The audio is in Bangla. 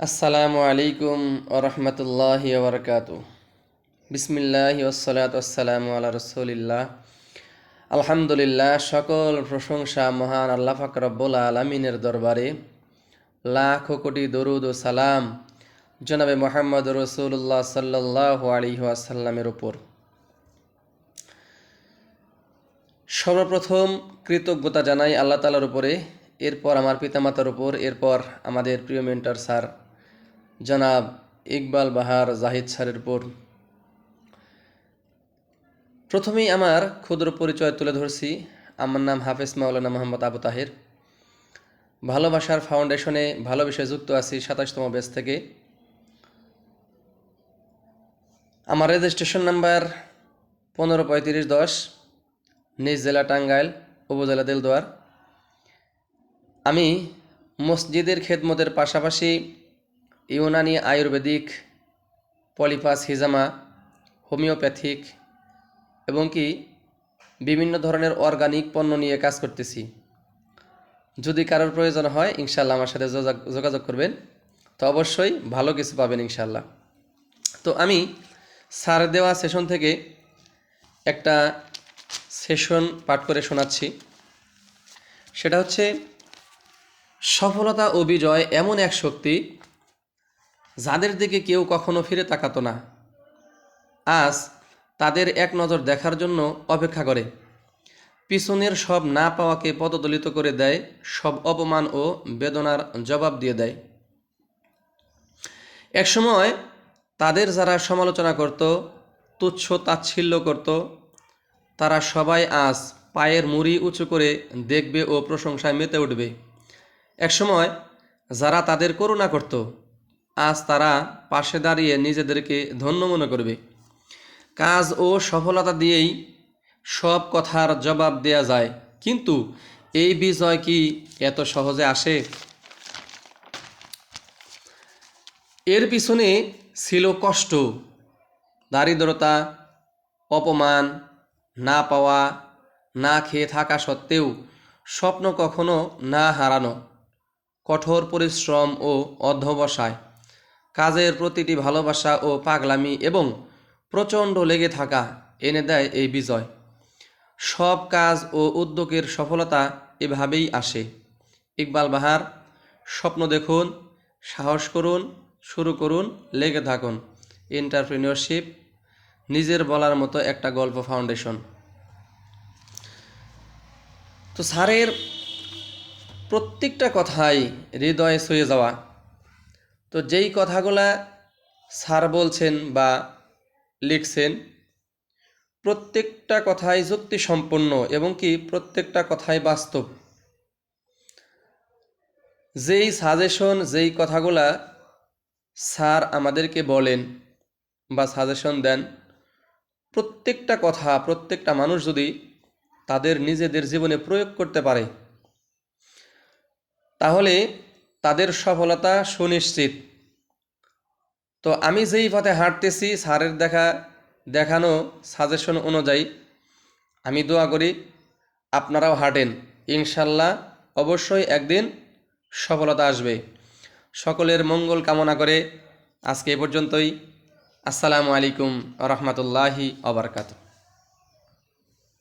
আসসালামু আলাইকুম ওরহমতুল্লাহি ওবরকাতু। বিসমিল্লাহি ওয়াসসালাতু ওয়াসসালামু আলা রাসূলিল্লাহ। আলহামদুলিল্লাহ, সকল প্রশংসা মহান আল্লাহ পাক রব্বুল আলামিনের দরবারে। লাখ কোটি দরুদ ও সালাম জনাবে মুহাম্মদ রাসূলুল্লাহ সাল্লাল্লাহু আলাইহি ওয়াসাল্লামের উপর। সর্বপ্রথম কৃতজ্ঞতা জানাই আল্লাহ তাআলার উপরে, এরপর আমার পিতামাতার উপর, এরপর আমাদের প্রিয় মেন্টর স্যার জনাব ইকবাল বাহার জাহিদ স্যারের উপর। প্রথমেই আমার ক্ষুদ্র পরিচয় তুলে ধরছি। আমার নাম হাফেজ মাওলানা মোহাম্মদ আবু তাহের। ভালোবাসার ফাউন্ডেশনে ভালো বিষয়ে যুক্ত আছি ২৭তম ব্যাচ থেকে। আমার রেজিস্ট্রেশন নাম্বার ১৫৩৫১০, নিজ জেলা টাঙ্গাইল, উপজেলা দেলদুয়ার। আমি মসজিদের খেদমতের পাশাপাশি ইউনানি, আয়ুর্বেদিক, পলিপাস, হিজামা, হোমিওপ্যাথিক এবং কি বিভিন্ন ধরনের অর্গানিক পণ্য নিয়ে কাজ করতেছি। যদি কারোর প্রয়োজন হয় ইনশাল্লাহ আমার সাথে যোগাযোগ করবেন, তো অবশ্যই ভালো কিছু পাবেন ইনশাল্লাহ। তো আমি স্যার দেওয়া সেশন থেকে একটা সেশন পাঠ করে শোনাচ্ছি। সেটা হচ্ছে, সফলতা ও বিজয় এমন এক শক্তি যাদের দিকে কেউ কখনো ফিরে তাকাতো না, আজ তাদের এক নজর দেখার জন্য অপেক্ষা করে। পিছনের সব না পাওয়াকে পদদলিত করে দেয়, সব অপমান ও বেদনার জবাব দিয়ে দেয়। একসময় তাদের যারা সমালোচনা করত, তুচ্ছ তাচ্ছিল্য করত, তারা সবাই আজ পায়ের মুড়ি উঁচু করে দেখবে ও প্রশংসায় মেতে উঠবে। একসময় যারা তাদের করুণা করত, আজ তারা পাশে দাঁড়িয়ে নিজেদেরকে ধন্য মনে করবে। কাজ ও সফলতা দিয়েই সব কথার জবাব দেয়া যায়, কিন্তু এই বিজয় কি এত সহজে আসে? এর পিছনে ছিল কষ্ট, দারিদ্রতা, অপমান, না পাওয়া, না খেয়ে থাকা সত্ত্বেও স্বপ্ন কখনো না হারানো, কঠোর পরিশ্রম ও অধ্যবসায়, কাজের প্রতিটি ভালোবাসা ও পাগলামি এবং প্রচণ্ড লেগে থাকা এনে দেয় এই বিজয়। সব কাজ ও উদ্যোগের সফলতা এভাবেই আসে। ইকবাল বাহার। স্বপ্ন দেখুন, সাহস করুন, শুরু করুন, লেগে থাকুন। এন্টারপ্রেনিয়রশিপ, নিজের বলার মতো একটা গল্প ফাউন্ডেশন। তো স্যারের প্রত্যেকটা কথাই হৃদয়ে ছুঁয়ে যাওয়া। তো যেই কথাগুলা স্যার বলছেন বা লিখছেন, প্রত্যেকটা কথাই যুক্তিসম্পন্ন এবং কি প্রত্যেকটা কথাই বাস্তব। যেই সাজেশন, যেই কথাগুলা স্যার আমাদেরকে বলেন বা সাজেশন দেন, প্রত্যেকটা কথা প্রত্যেকটা মানুষ যদি তাদের নিজেদের জীবনে প্রয়োগ করতে পারে, তাহলে তাদের সফলতা সুনিশ্চিত। তো আমি যেই পথে হাঁটতেছি, স্যারের দেখানো সাজেশন অনুযায়ী আমি দোয়া করি আপনারাও হাঁটেন। ইনশাল্লাহ অবশ্যই একদিন সফলতা আসবে। সকলের মঙ্গল কামনা করে আজকে এ পর্যন্তই। আসসালামু আলাইকুম ওয়া রাহমাতুল্লাহি ওয়া বারাকাতুহু।